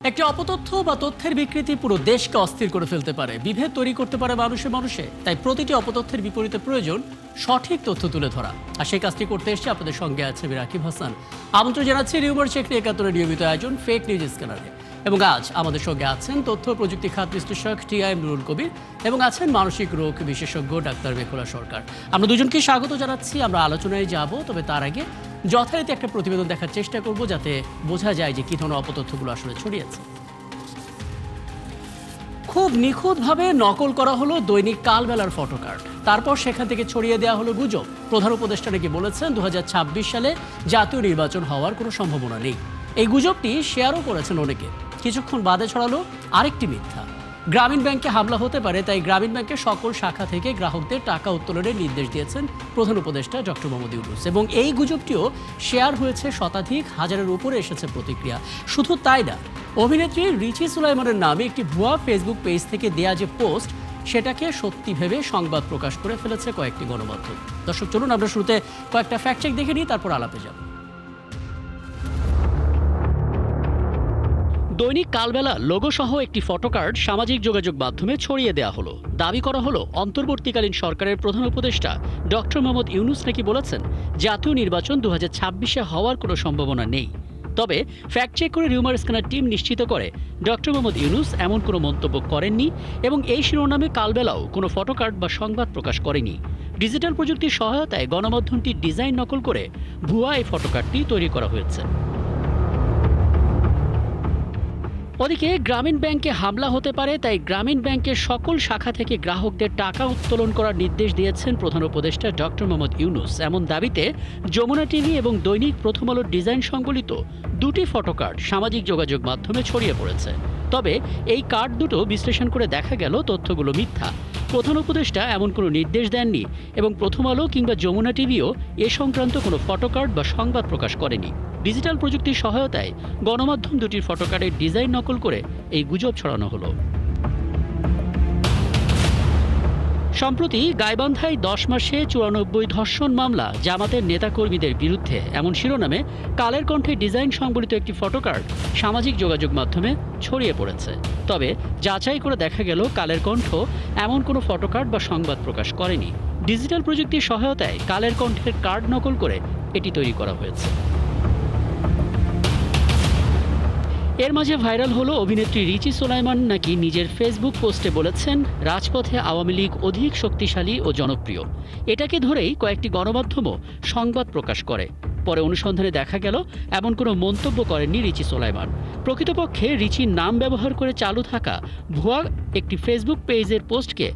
একটি অপতথ্য বা তথ্যের বিকৃতি পুরো দেশকে অস্থির করে ফেলতে পারে, বিভেদ তৈরি করতে পারে মানুষে মানুষে। তাই প্রতিটি অপতথ্যের বিপরীতে প্রয়োজন সঠিক তথ্য তুলে ধরা। আর সেই কাজটি করতে এসে আপনাদের সঙ্গে আছে আমি রাকিব হাসান। আমন্ত্রণ জানাচ্ছি রিউমার চেক ৭১ নিয়মিত আয়োজন ফেক নিউজ স্ক্যানারে। এবং আজ আমাদের সঙ্গে আছেন তথ্য প্রযুক্তি খাত বিশ্লেষক টিআইএম নুরুল কবির এবং আছেন মানসিক রোগ বিশেষজ্ঞ ডাক্তার মেখুলা সরকার। আমরা দুজনকে স্বাগত জানাচ্ছি। আমরা আলোচনায় যাব, তবে তার আগে যথারীতি একটা প্রতিবেদন দেখার চেষ্টা করব, যাতে বোঝা যায় যে কী ধরনের অপতথ্যগুলো আসলে ছড়িয়েছে। খুব নিখুঁতভাবে নকল করা হলো দৈনিক কালবেলার ফটোকার্ড, তারপর সেখান থেকে ছড়িয়ে দেওয়া হলো গুজব। প্রধান উপদেষ্টা নাকি বলেছেন ২০২৬ সালে জাতীয় নির্বাচন হওয়ার কোনো সম্ভাবনা নেই। এই গুজবটি শেয়ারও করেছেন অনেকে। কিছুক্ষণ বাদে ছড়ালো আরেকটি মিথ্যা, গ্রামীণ ব্যাংকে হামলা হতে পারে, তাই গ্রামীণ ব্যাংকের সকল শাখা থেকে গ্রাহকদের টাকা উত্তোলনের নির্দেশ দিয়েছেন প্রধান উপদেষ্টা ডক্টর মোহাম্মদ ইউনূস। এবং এই গুজবটিও শেয়ার হয়েছে শতাধিক, হাজারের উপরে এসেছে প্রতিক্রিয়া। শুধু তাই না, অভিনেত্রী রিচি সুলাইমানের নামে একটি ভুয়া ফেসবুক পেজ থেকে দেয়া যে পোস্ট, সেটাকে সত্যি ভেবে সংবাদ প্রকাশ করে ফেলেছে কয়েকটি গণমাধ্যম। দর্শক চলুন আমরা শুরুতে কয়েকটা ফ্যাক্ট চেক দেখে নিই, তারপর আলাপে যাব। দৈনিক কালবেলা লোগো সহ একটি ফটোকার্ড সামাজিক যোগাযোগ মাধ্যমে ছড়িয়ে দেওয়া হলো। দাবি করা হলো অন্তর্বর্তীকালীন সরকারের প্রধান উপদেষ্টা ডক্টর মোহাম্মদ ইউনূস নাকি বলেছেন জাতীয় নির্বাচন ২০২৬-এ হওয়ার কোনো সম্ভাবনা নেই। তবে ফ্যাক্ট চেক করে রিউমার স্ক্যানার টিম নিশ্চিত করে ডক্টর মোহাম্মদ ইউনূস এমন কোনো মন্তব্য করেননি এবং এই শিরোনামে কালবেলাও কোনো ফটোকার্ড বা সংবাদ প্রকাশ করেনি। ডিজিটাল প্রযুক্তির সহায়তায় গণমাধ্যমটির ডিজাইন নকল করে ভুয়া এই ফটোকার্ডটি তৈরি করা হয়েছে। ওদিকে গ্রামীণ ব্যাংকে হামলা হতে পারে, তাই গ্রামীণ ব্যাংকের সকল শাখা থেকে গ্রাহকদের টাকা উত্তোলন করার নির্দেশ দিয়েছেন প্রধান উপদেষ্টা ডক্টর মোহাম্মদ ইউনূস। এমন দাবিতে যমুনা টিভি এবং দৈনিক প্রথম আলোর ডিজাইন সংবলিত দুটি ফটোকার্ড সামাজিক যোগাযোগ মাধ্যমে ছড়িয়ে পড়েছে। তবে এই কার্ড দুটো বিশ্লেষণ করে দেখা গেল তথ্যগুলো মিথ্যা। প্রধান উপদেষ্টা এমন কোনো নির্দেশ দেননি এবং প্রথম আলো কিংবা যমুনা টিভিও এ সংক্রান্ত কোনো ফটোকার্ড বা সংবাদ প্রকাশ করেনি। ডিজিটাল প্রযুক্তির সহায়তায় গণমাধ্যম দুটির ফটোকার্ডের ডিজাইন নকল করে এই গুজব ছড়ানো হলো। সম্প্রতি গাইবান্ধায় ১০ মাসে ৯৪ ধর্ষণ মামলা, জামাতের নেতাকর্মীদের বিরুদ্ধে, এমন শিরোনামে কালের কণ্ঠে ডিজাইন সংবলিত একটি ফটোকার্ড সামাজিক যোগাযোগ মাধ্যমে ছড়িয়ে পড়েছে। তবে যাচাই করে দেখা গেল কালের কণ্ঠ এমন কোনো ফটোকার্ড বা সংবাদ প্রকাশ করেনি। ডিজিটাল প্রযুক্তির সহায়তায় কালের কণ্ঠের কার্ড নকল করে এটি তৈরি করা হয়েছে। এর মাঝে ভাইরাল হলো অভিনেত্রী রিচি সুলাইমান নাকি নিজের ফেসবুক পোস্টে বলেছেন রাজপথে আওয়ামী লীগ অধিক শক্তিশালী ও জনপ্রিয়। এটাকে ধরেই কয়েকটি গণমাধ্যমও সংবাদ প্রকাশ করে। পরে অনুসন্ধানে দেখা গেল এমন কোনো মন্তব্য করেননি রিচি সুলাইমান। প্রকৃতপক্ষে রিচির নাম ব্যবহার করে চালু থাকা ভুয়া একটি ফেসবুক পেজের পোস্টকে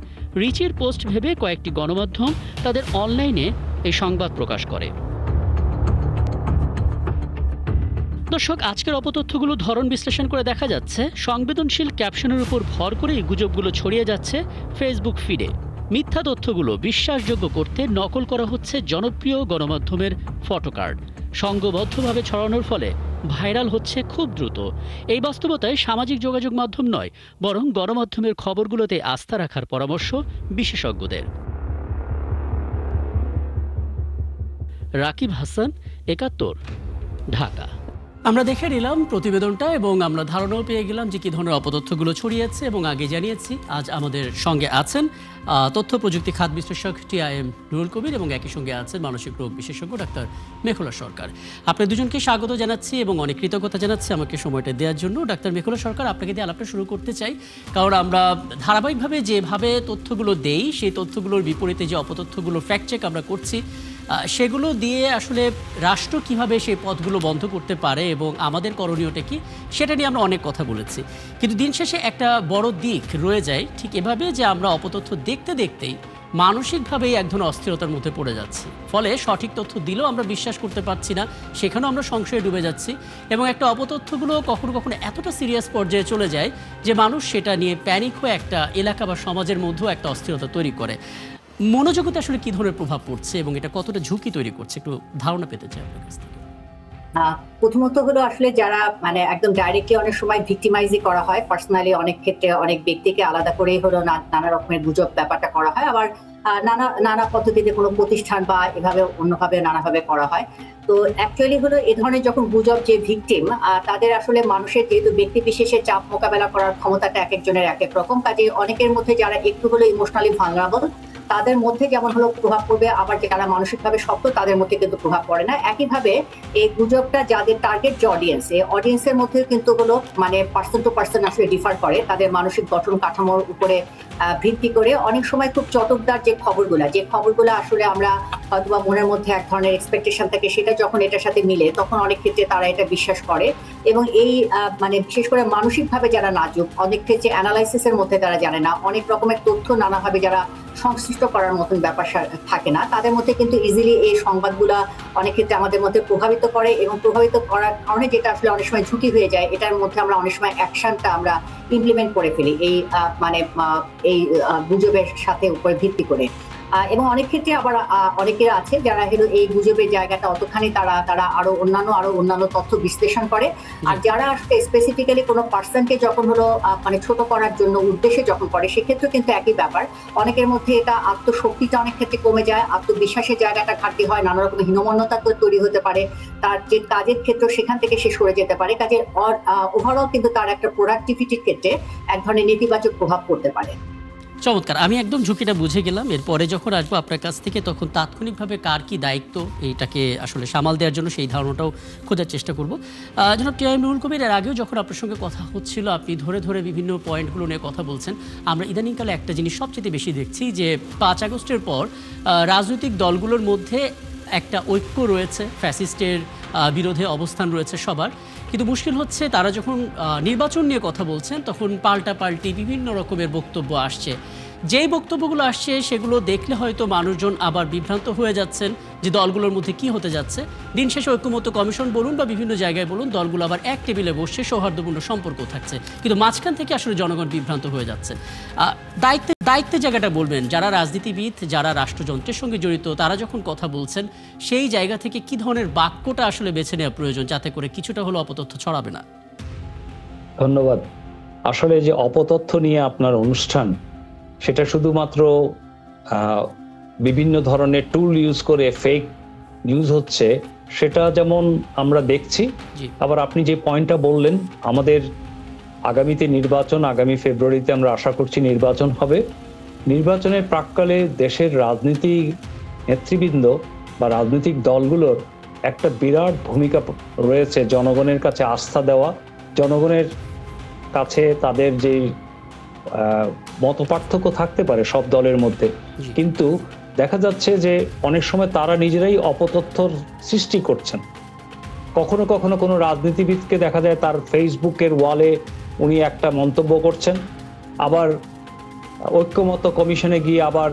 রিচির পোস্ট ভেবে কয়েকটি গণমাধ্যম তাদের অনলাইনে এই সংবাদ প্রকাশ করে। দর্শক, আজকের অপতথ্যগুলো ধরন বিশ্লেষণ করে দেখা যাচ্ছে সংবেদনশীল ক্যাপশনের উপর ভর করেই গুজবগুলো ছড়িয়ে যাচ্ছে ফেসবুক ফিডে। মিথ্যা তথ্যগুলো বিশ্বাসযোগ্য করতে নকল করা হচ্ছে জনপ্রিয় গণমাধ্যমের ফটোকার্ড। সংঘবদ্ধভাবে ছড়ানোর ফলে ভাইরাল হচ্ছে খুব দ্রুত। এই বাস্তবতায় সামাজিক যোগাযোগ মাধ্যম নয়, বরং গণমাধ্যমের খবরগুলোতে আস্থা রাখার পরামর্শ বিশেষজ্ঞদের। রাকিব হাসান, ৭১, ঢাকা। আমরা দেখে নিলাম প্রতিবেদনটা এবং আমরা ধারণাও পেয়ে গেলাম যে কী ধরনের অপতথ্যগুলো ছড়িয়েছে, এবং আগে জানিয়েছি আজ আমাদের সঙ্গে আছেন তথ্য প্রযুক্তি খাত বিশ্লেষক টিআইএম নুরুল কবির এবং একই সঙ্গে আছেন মানসিক রোগ বিশেষজ্ঞ ডাক্তার মেখুলা সরকার। আপনার দুজনকে স্বাগত জানাচ্ছি এবং অনেক কৃতজ্ঞতা জানাচ্ছি আমাকে সময়টা দেওয়ার জন্য। ডাক্তার মেখুলা সরকার, আপনাকে দিয়ে আলাপটা শুরু করতে চাই, কারণ আমরা ধারাবাহিকভাবে যেভাবে তথ্যগুলো দেই, সেই তথ্যগুলোর বিপরীতে যে অপতথ্যগুলো ফ্যাক্ট চেক আমরা করছি, সেগুলো দিয়ে আসলে রাষ্ট্র কিভাবে সেই পথগুলো বন্ধ করতে পারে এবং আমাদের করণীয়টা কি, সেটা নিয়ে আমরা অনেক কথা বলেছি। কিন্তু দিন শেষে একটা বড় দিক রয়ে যায় ঠিক এভাবে, যে আমরা অপতথ্য দেখতে দেখতেই মানসিকভাবেই এক ধরনের অস্থিরতার মধ্যে পড়ে যাচ্ছি। ফলে সঠিক তথ্য দিলেও আমরা বিশ্বাস করতে পারছি না, সেখানেও আমরা সংশয়ে ডুবে যাচ্ছি, এবং একটা অপতথ্যগুলো কখনো কখনো এতটা সিরিয়াস পর্যায়ে চলে যায় যে মানুষ সেটা নিয়ে প্যানিক হয়ে একটা এলাকা বা সমাজের মধ্যেও একটা অস্থিরতা তৈরি করে। মনোজগতে আসলে কি ধরনের প্রভাব পড়ছে এবং এটা কতটা ঝুঁকি তৈরি করছে, একটু ধারণা পেতে চাই আপনার কাছ থেকে। প্রথমত হলো আসলে যারা একদম ডাইরেক্টলি অনেক সময় ভিক্টিমাইজই করা হয়, পার্সোনালি অনেক ক্ষেত্রে অনেক ব্যক্তিকে আলাদা করেই হলো নানা রকমের গুজব ব্যাপারটা করা হয়। আবার নানা নানা পদ্ধতিতে কোনো প্রতিষ্ঠান বা এভাবে অন্যভাবে নানাভাবে করা হয়। তো অ্যাকচুয়ালি হলো এ ধরনের যখন গুজব যে ভিকটিম, তাদের আসলে মানুষের যেহেতু ব্যক্তি বিশেষের চাপ মোকাবেলা করার ক্ষমতাটা এক একজনের এক এক রকম, কাজে অনেকের মধ্যে যারা একটু হলো ইমোশনালি ভালনারেবল তাদের মধ্যে যেমন হলো প্রভাব পড়বে, আবার যারা মানসিকভাবে শক্ত তাদের মধ্যে কিন্তু প্রভাব পড়ে না। একইভাবে এই গুজবটা যাদের টার্গেট যে অডিয়েন্স, এই অডিয়েন্সের মধ্যে কিন্তু হলো মানে পার্সন টু পার্সন আসলে ডিফার করে, তাদের মানসিক গঠন কাঠামোর উপরে ভিত্তি করে অনেক সময় খুব চটকদার যে খবরগুলো আসলে আমরা হয়তো বা মনের মধ্যে এক ধরনের এক্সপেকটেশন থাকে, সেটা যখন এটার সাথে মিলে তখন অনেক ক্ষেত্রে তারা এটা বিশ্বাস করে। এবং এই মানে বিশেষ করে মানসিকভাবে যারা নাজুক, অনেক ক্ষেত্রে অ্যানালাইসিসের মধ্যে তারা জানে না, অনেক রকমের তথ্য নানাভাবে যারা সংশ্লিষ্ট করার মতন ব্যাপার থাকে না, তাদের মধ্যে কিন্তু ইজিলি এই সংবাদগুলা অনেক ক্ষেত্রে আমাদের মধ্যে প্রভাবিত করে, এবং প্রভাবিত করার কারণে যেটা আসলে অনেক সময় ঝুঁকি হয়ে যায়, এটার মধ্যে আমরা অনেক সময় অ্যাকশনটা আমরা ইমপ্লিমেন্ট করে ফেলি এই মানে এই গুজবের সাথে উপরে ভিত্তি করে। এবং অনেক ক্ষেত্রে আবার অনেকের আছে যারা হলো এই গুজবের জায়গাটা অতখানি তারা আরো অন্যান্য তথ্য বিশ্লেষণ করে। আর যারা আসলে স্পেসিফিক্যালি কোনো পার্সনকে যখন হলো মানে ছোট করার জন্য উদ্দেশ্যে যখন করে, সেক্ষেত্রে কিন্তু একই ব্যাপার, অনেকের মধ্যে এটা আত্মশক্তিটা অনেক ক্ষেত্রে কমে যায়, আত্মবিশ্বাসের জায়গাটা ঘাটতি হয়, নানা রকমের হীনমন্যতা তৈরি হতে পারে, তার যে কাজের ক্ষেত্র সেখান থেকে সে সরে যেতে পারে, কাজে ওভারঅল কিন্তু তার একটা প্রোডাক্টিভিটির ক্ষেত্রে এক ধরনের নেতিবাচক প্রভাব পড়তে পারে। চমৎকার, আমি একদম ঝুঁকিটা বুঝে গেলাম। এরপরে যখন আসবো আপনার কাছ থেকে তখন তাৎক্ষণিকভাবে কার কি দায়িত্ব এইটাকে আসলে সামাল দেওয়ার জন্য সেই ধারণাটাও খোঁজার চেষ্টা করব। জনাব টি আই নুরুল কবির, এর আগেও যখন আপনার সঙ্গে কথা হচ্ছিল আপনি ধরে ধরে বিভিন্ন পয়েন্টগুলো নিয়ে কথা বলছেন। আমরা ইদানিংকালে একটা জিনিস সবচেয়ে বেশি দেখছি যে 5 আগস্টের পর রাজনৈতিক দলগুলোর মধ্যে একটা ঐক্য রয়েছে, ফ্যাসিস্টের বিরোধে অবস্থান রয়েছে সবার, কিন্তু মুশকিল হচ্ছে তারা যখন নির্বাচন নিয়ে কথা বলছেন তখন পাল্টাপাল্টি বিভিন্ন রকমের বক্তব্য আসছে। যেই বক্তব্যগুলো আসছে সেগুলো দেখলে হয়তো মানুষজন আবার বিভ্রান্ত হয়ে যাচ্ছেন যে দলগুলোর মধ্যে কি হতে যাচ্ছে। দিন শেষে ঐক্যমত্য কমিশন বলুন বা বিভিন্ন জায়গায় বলুন, দলগুলো আবার এক টেবিলে বসছে, সৌহার্দ্যপূর্ণ সম্পর্ক থাকছে, কিন্তু মাঝখান থেকে আসলে জনগণ বিভ্রান্ত হয়ে যাচ্ছে। দায়িত্বের জায়গাটা বলবেন, যারা রাজনীতিবিদ, যারা রাষ্ট্রযন্ত্রের সঙ্গে জড়িত, তারা যখন কথা বলছেন সেই জায়গা থেকে কি ধরনের বাক্যটা আসলে বেছে নেওয়া প্রয়োজন যাতে করে কিছুটা হলো অপতথ্য ছড়াবে না? ধন্যবাদ। আসলে যে অপতথ্য নিয়ে আপনার অনুষ্ঠান, সেটা শুধুমাত্র বিভিন্ন ধরনের টুল ইউজ করে ফেক নিউজ হচ্ছে, সেটা যেমন আমরা দেখছি। আবার আপনি যে পয়েন্টটা বললেন, আমাদের আগামীতে নির্বাচন, আগামী ফেব্রুয়ারিতে আমরা আশা করছি নির্বাচন হবে। নির্বাচনের প্রাক্কালে দেশের রাজনীতি নেতৃবৃন্দ বা রাজনৈতিক দলগুলোর একটা বিরাট ভূমিকা রয়েছে জনগণের কাছে আস্থা দেওয়া, জনগণের কাছে তাদের যে মতপার্থক্য থাকতে পারে সব দলের মধ্যে, কিন্তু দেখা যাচ্ছে যে অনেক সময় তারা নিজেরাই অপতথ্যর সৃষ্টি করছেন। কখনো কখনো কোনো রাজনীতিবিদকে দেখা যায় তার ফেসবুকের ওয়ালে উনি একটা মন্তব্য করছেন, আবার ঐক্যমত্য কমিশনে গিয়ে আবার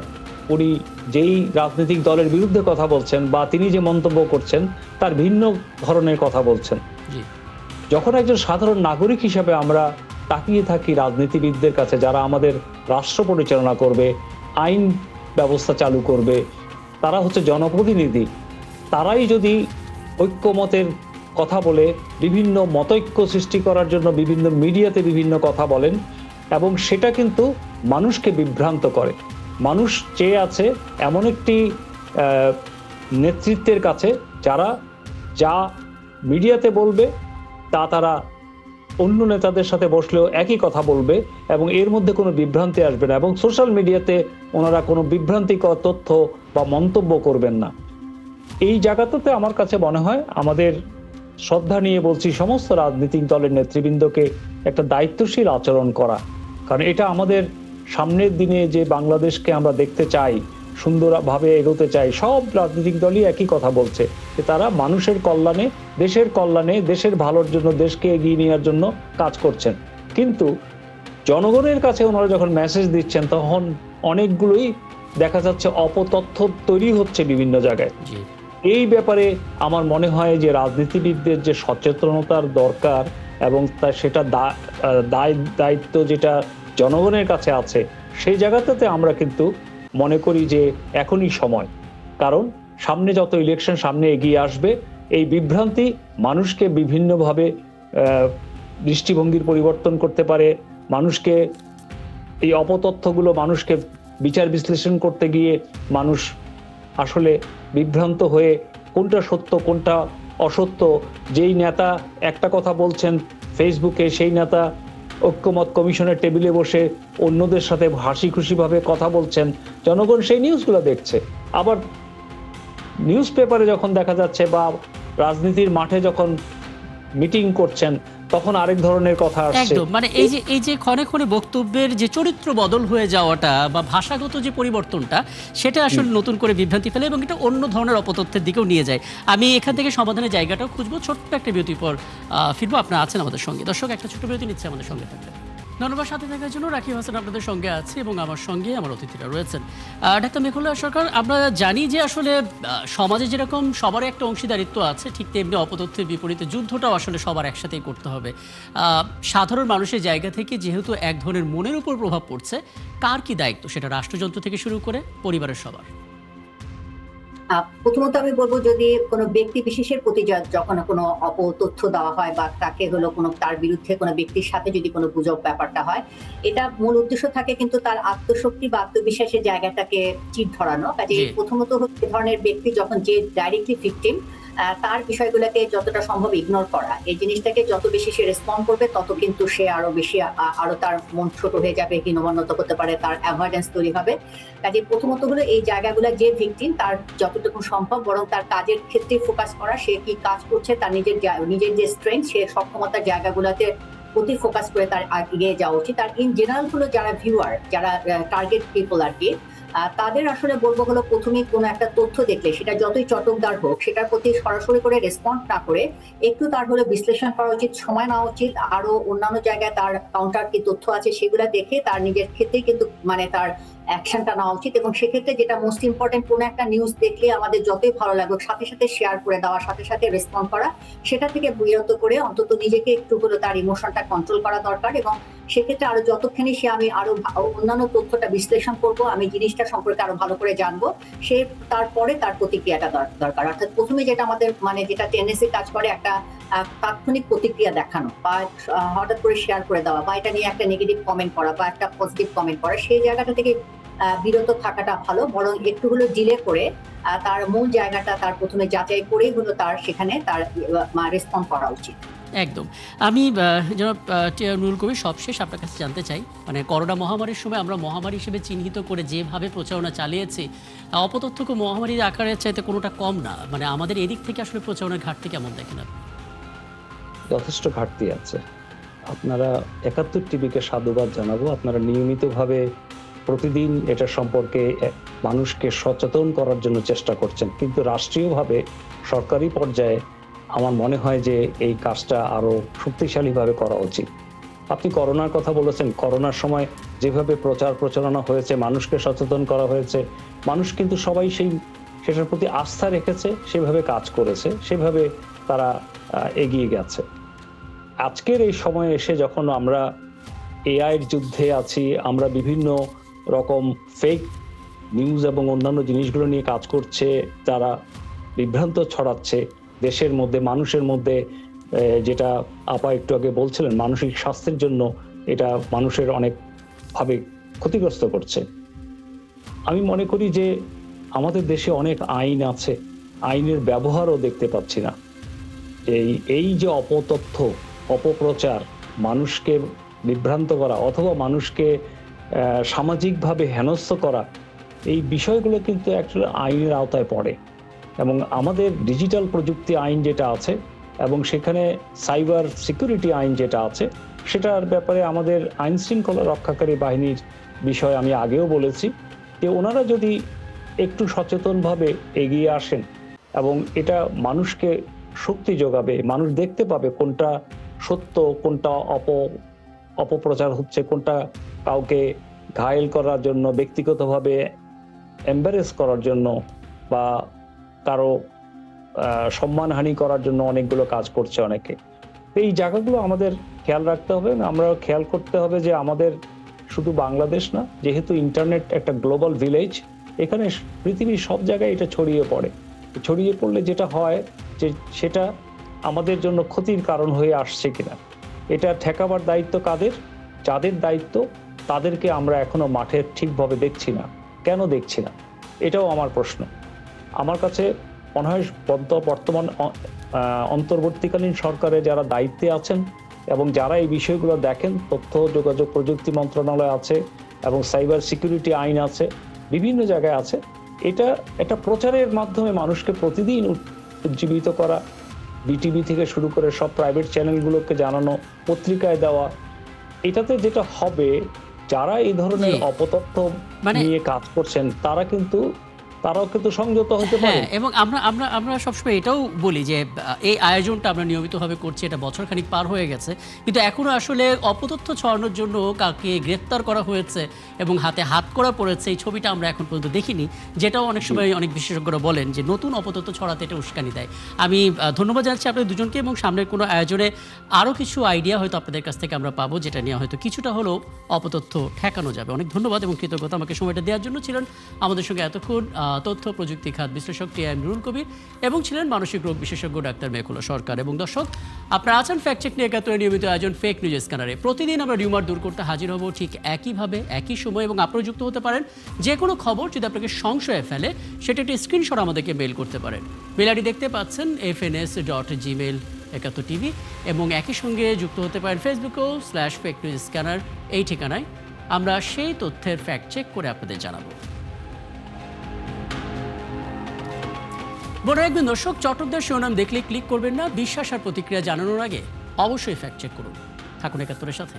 উনি যেই রাজনৈতিক দলের বিরুদ্ধে কথা বলছেন বা তিনি যে মন্তব্য করছেন তার ভিন্ন ধরনের কথা বলছেন। যখন একজন সাধারণ নাগরিক হিসেবে আমরা তাকিয়ে থাকি রাজনীতিবিদদের কাছে, যারা আমাদের রাষ্ট্র পরিচালনা করবে, আইন ব্যবস্থা চালু করবে, তারা হচ্ছে জনপ্রতিনিধি, তারাই যদি ঐক্যমতের কথা বলে বিভিন্ন মতৈক্য সৃষ্টি করার জন্য বিভিন্ন মিডিয়াতে বিভিন্ন কথা বলেন, এবং সেটা কিন্তু মানুষকে বিভ্রান্ত করে। মানুষ চেয়ে আছে এমন একটি নেতৃত্বের কাছে যারা যা মিডিয়াতে বলবে তা তারা অন্য নেতাদের সাথে বসলেও একই কথা বলবে, এবং এর মধ্যে কোনো বিভ্রান্তি আসবে না, এবং সোশ্যাল মিডিয়াতে ওনারা কোনো বিভ্রান্তিকর তথ্য বা মন্তব্য করবেন না। এই জায়গাটাতে আমার কাছে মনে হয় আমাদের, শ্রদ্ধা নিয়ে বলছি, সমস্ত রাজনৈতিক দলের নেতৃবৃন্দকে একটা দায়িত্বশীল আচরণ করা, কারণ এটা আমাদের সামনের দিনে যে বাংলাদেশকে আমরা দেখতে চাই, সুন্দরভাবে এগোতে চাই, সব রাজনৈতিক দলই একই কথা বলছে যে তারা মানুষের কল্যাণে, দেশের ভালোর জন্য, দেশকে এগিয়ে নেওয়ার জন্য কাজ করছেন। কিন্তু জনগণের কাছে ওনারা যখন মেসেজ দিচ্ছেন তখন অনেকগুলোই দেখা যাচ্ছে অপতথ্য তৈরি হচ্ছে বিভিন্ন জায়গায়। এই ব্যাপারে আমার মনে হয় যে রাজনীতিবিদদের যে সচেতনতার দরকার, এবং সেটা দায়িত্ব যেটা জনগণের কাছে আছে, সেই জায়গাটাতে আমরা কিন্তু মনে করি যে এখনই সময়। কারণ সামনে যত ইলেকশন সামনে এগিয়ে আসবে, এই বিভ্রান্তি মানুষকে বিভিন্নভাবে দৃষ্টিভঙ্গির পরিবর্তন করতে পারে, মানুষকে এই অপতথ্যগুলো মানুষকে বিচার বিশ্লেষণ করতে গিয়ে মানুষ আসলে বিভ্রান্ত হয়ে কোনটা সত্য কোনটা অসত্য, যেই নেতা একটা কথা বলছেন ফেসবুকে, সেই নেতা ঐক্যমত কমিশনের টেবিলে বসে অন্যদের সাথে হাসি খুশিভাবে কথা বলছেন, জনগণ সেই নিউজগুলো দেখছে। আবার নিউজ পেপারে যখন দেখা যাচ্ছে বা রাজনীতির মাঠে যখন মিটিং করছেন তখন আরেক ধরনের কথা আসছে। একদম, মানে এই যে ক্ষণে ক্ষণে বক্তব্যের যে চরিত্র বদল হয়ে যাওয়াটা বা ভাষাগত যে পরিবর্তনটা, সেটা আসলে নতুন করে বিভ্রান্তি ফেলে এবং এটা অন্য ধরনের অপতথ্যের দিকেও নিয়ে যায়। আমি এখান থেকে সমাধানের জায়গাটাও খুঁজবো, ছোট্ট একটা বিরতির পর ফিরবো। আপনারা আছেন আমাদের সঙ্গে। দর্শক, একটা ছোট্ট বিরতি নিচ্ছে আমাদের সঙ্গে থাকলে। ধন্যবাদ সাথে থাকার জন্য। রাকিব হাসান আপনাদের সঙ্গে আছে এবং আমার সঙ্গে আমার অতিথিরা রয়েছেন। ডাক্তার মেঘুল্লাহ সরকার, আমরা জানি যে আসলে সমাজে যেরকম সবারই একটা অংশীদারিত্ব আছে, ঠিক তেমনি অপতথ্যের বিপরীতে যুদ্ধটাও আসলে সবার একসাথেই করতে হবে। সাধারণ মানুষের জায়গা থেকে যেহেতু এক ধরনের মনের উপর প্রভাব পড়ছে, কার কি দায়িত্ব, সেটা রাষ্ট্রযন্ত্র থেকে শুরু করে পরিবারের সবার? প্রথমত আমি বলবো, যদি কোনো ব্যক্তি বিশেষের প্রতি যখন কোনো অপতথ্য দেওয়া হয় বা তাকে হলো কোনো তার বিরুদ্ধে কোনো ব্যক্তির সাথে যদি কোনো গুজব ব্যাপারটা হয়, এটা মূল উদ্দেশ্য থাকে কিন্তু তার আত্মশক্তি বা আত্মবিশ্বাসের জায়গাটাকে চির ধরানো। কাজে প্রথমত হচ্ছে এ ধরনের ব্যক্তি যখন যে ডাইরেক্টলি ভিকটিম, তার বিষয়গুলোকে যতটা সম্ভব ইগনোর করা। এই জিনিসটাকে যত বেশি সে রেসপন্ড করবে তত কিন্তু সে আরো বেশি আরো তার মন ছোট হয়ে যাবে, হীনমন্যত করতে পারে, তার অ্যাভয়েডেন্স তৈরি হবে। কাজে প্রথমত হলো এই জায়গাগুলো যে ভিকটিম তার যতটুকু সম্ভব বরং তার কাজের ক্ষেত্রে ফোকাস করা, সে কি কাজ করছে, তার নিজের যে স্ট্রেংথ, সে সক্ষমতার জায়গাগুলোতে প্রতি ফোকাস করে তার এগিয়ে যাওয়া উচিত। আর ইন জেনারেল হলো যারা ভিউয়ার, যারা টার্গেট পিপল আর কি, তাদের আসলে বলবো হলো প্রথমে কোনো একটা তথ্য দেখলে সেটা যতই চটকদার হোক, সেটার প্রতি সরাসরি করে রেসপন্ড না করে একটু তার হলে বিশ্লেষণ করা উচিত, সময় নেওয়া উচিত, আরো অন্যান্য জায়গায় তার কাউন্টার কি তথ্য আছে সেগুলো দেখে তার নিজের ক্ষেত্রেই কিন্তু মানে তার অ্যাকশনটা নেওয়া উচিত। এবং সেক্ষেত্রে যেটা মোস্ট ইম্পর্টেন্ট, কোনো একটা নিউজ দেখলে আমাদের যতই ভালো লাগুক সাথে সাথে শেয়ার করে দেওয়া, সাথে সাথে রেসপন্ড করা, সেটা থেকে বিরত করে অন্তত নিজেকে একটু হলো তার ইমোশনটা কন্ট্রোল করা দরকার। এবং সেক্ষেত্রে আরো যতখানি সে আমি আরো অন্যান্য তথ্যটা বিশ্লেষণ করব, আমি জিনিসটা সম্পর্কে আরো ভালো করে জানবো, সে তারপরে তার প্রতিক্রিয়াটা দরকার। অর্থাৎ প্রথমে যেটা আমাদের মানে যেটা টেন্ডেন্সি কাজ করে, একটা তাৎক্ষণিক প্রতিক্রিয়া দেখানো বা হঠাৎ করে শেয়ার করে দেওয়া বা এটা নিয়ে একটা নেগেটিভ কমেন্ট করা বা একটা পজিটিভ কমেন্ট করা, সেই জায়গাটা থেকে বিরত থাকাটা ভালো। বরং একটু হলো ডিলে করে তার মূল জায়গাটা তার প্রথমে যাচাই করেই হলো তার সেখানে তার রেসপন্ড করা উচিত। একদম। আমি জনাব নুরুল কবির, সবশেষ আপনার কাছে জানতে চাই, মানে করোনা মহামারীর সময় আমরা মহামারী হিসেবে চিহ্নিত করে যেভাবে প্রচারণা চালিয়েছি, অপতথ্যকে মহামারীর আকারের চাইতে কোনোটা কম না। মানে আমাদের এদিক থেকে আসলে প্রচারণার ঘাটতি কেমন দেখেন আপনি? যথেষ্ট ঘাটতি আছে। আপনারা ৭১ টিভিকে সাধুবাদ জানাবো, আপনারা নিয়মিতভাবে প্রতিদিন এটা সম্পর্কে মানুষকে সচেতন করার জন্য চেষ্টা করছেন, কিন্তু রাষ্ট্রীয়ভাবে সরকারি পর্যায়ে আমার মনে হয় যে এই কাজটা আরো শক্তিশালীভাবে করা উচিত। আপনি করোনার কথা বলেছেন, করোনার সময় যেভাবে প্রচারণা হয়েছে, মানুষকে সচেতন করা হয়েছে, মানুষ কিন্তু সবাই সেটার প্রতি আস্থা রেখেছে, সেভাবে কাজ করেছে, সেভাবে তারা এগিয়ে গেছে। আজকের এই সময়ে এসে যখন আমরা এআইয়ের যুদ্ধে আছি, আমরা বিভিন্ন রকম ফেক নিউজ এবং অন্যান্য জিনিসগুলো নিয়ে কাজ করছে, তারা বিভ্রান্ত ছড়াচ্ছে দেশের মধ্যে, মানুষের মধ্যে, যেটা আপা একটু আগে বলছিলেন, মানসিক স্বাস্থ্যের জন্য এটা মানুষের অনেকভাবে ক্ষতিগ্রস্ত করছে। আমি মনে করি যে আমাদের দেশে অনেক আইন আছে, আইনের ব্যবহারও দেখতে পাচ্ছি না। এই যে অপতথ্য, অপপ্রচার, মানুষকে বিভ্রান্ত করা অথবা মানুষকে সামাজিকভাবে হেনস্থ করা, এই বিষয়গুলো কিন্তু অ্যাকচুয়ালি আইনের আওতায় পড়ে। এবং আমাদের ডিজিটাল প্রযুক্তি আইন যেটা আছে এবং সেখানে সাইবার সিকিউরিটি আইন যেটা আছে, সেটার ব্যাপারে আমাদের আইন শৃঙ্খলা রক্ষাকারী বাহিনীর বিষয়ে আমি আগেও বলেছি যে ওনারা যদি একটু সচেতনভাবে এগিয়ে আসেন এবং এটা মানুষকে শক্তি যোগাবে, মানুষ দেখতে পাবে কোনটা সত্য, কোনটা অপপ্রচার হচ্ছে, কোনটা কাউকে ঘায়েল করার জন্য, ব্যক্তিগতভাবে এম্বারেস করার জন্য বা কারো সম্মানহানি করার জন্য অনেকগুলো কাজ করছে অনেকে। এই জায়গাগুলো আমাদের খেয়াল রাখতে হবে। আমরা খেয়াল করতে হবে যে আমাদের শুধু বাংলাদেশ না, যেহেতু ইন্টারনেট একটা গ্লোবাল ভিলেজ, এখানে পৃথিবীর সব জায়গায় এটা ছড়িয়ে পড়ে। ছড়িয়ে পড়লে যেটা হয় যে সেটা আমাদের জন্য ক্ষতির কারণ হয়ে আসছে কিনা, এটা ঠেকাবার দায়িত্ব কাদের? যাদের দায়িত্ব তাদেরকে আমরা এখনো মাঠে ঠিকভাবে দেখছি না। কেন দেখছি না, এটাও আমার প্রশ্ন। আমার কাছে মনে হয় বর্তমান অন্তর্বর্তীকালীন সরকারে যারা দায়িত্বে আছেন এবং যারা এই বিষয়গুলো দেখেন, তথ্য যোগাযোগ প্রযুক্তি মন্ত্রণালয় আছে এবং সাইবার সিকিউরিটি আইন আছে, বিভিন্ন জায়গায় আছে, এটা একটা প্রচারের মাধ্যমে মানুষকে প্রতিদিন উজ্জীবিত করা, বিটিভি থেকে শুরু করে সব প্রাইভেট চ্যানেলগুলোকে জানানো, পত্রিকায় দেওয়া, এটাতে যেটা হবে, যারা এই ধরনের অপতথ্য নিয়ে কাজ করছেন তারাও কিন্তু সংযত হতে পারে। এবং আমরা সবসময় এটাও বলি যে এই আয়োজনটা আমরা নিয়মিতভাবে করছি, এটা বছরখানিক পার হয়ে গেছে, কিন্তু এখনো আসলে অপতথ্য ছড়ানোর জন্য কাকে গ্রেফতার করা হয়েছে এবং হাতে হাত করা পড়েছে এই ছবিটা আমরা এখন পর্যন্ত দেখিনি, যেটাও অনেক সময় অনেক বিশেষজ্ঞরা বলেন যে নতুন অপতথ্য ছড়াতে এটা উস্কানি দেয়। আমি ধন্যবাদ জানাচ্ছি আপনাদের দুজনকে, এবং সামনের কোনো আয়োজনে আরও কিছু আইডিয়া হয়তো আপনাদের কাছ থেকে আমরা পাবো, যেটা নিয়ে হয়তো কিছুটা হলেও অপতথ্য ঠেকানো যাবে। অনেক ধন্যবাদ এবং কৃতজ্ঞতা আমাকে সময়টা দেওয়ার জন্য। ছিলেন আমাদের সঙ্গে এতক্ষণ তথ্য প্রযুক্তি খাত বিশ্লেষক টিআইএম নুরুল কবির এবং ছিলেন মানসিক রোগ বিশেষজ্ঞ ডাক্তার মেঘুলা সরকার। এবং দর্শক, আপনারা আছেন ফ্যাক্ট চেক নিয়ে একাত্তরের নিয়মিত আয়োজন ফেক নিউজ স্ক্যানারে। প্রতিদিন আমরা রিউমার দূর করতে হাজির হব ঠিক একইভাবে একই সময়, এবং আপনারা যুক্ত হতে পারেন যে কোনো খবর যদি আপনাকে সংশয়ে ফেলে সেটা একটি স্ক্রিনশট আমাদেরকে মেইল করতে পারেন। মেল আইডি দেখতে পাচ্ছেন fns.gmail.tv, এবং একই সঙ্গে যুক্ত হতে পারেন ফেসবুকেও /ফেক নিউজ স্ক্যানার এই ঠিকানায়। আমরা সেই তথ্যের ফ্যাক্ট চেক করে আপনাদের জানাবো। বড় একদিন দর্শক, চটকদার শিরোনাম দেখলে ক্লিক করবেন না। বিশ্বাস আর প্রতিক্রিয়া জানানোর আগে অবশ্যই ফ্যাক্ট চেক করুন। থাকুন একাত্তরের সাথে।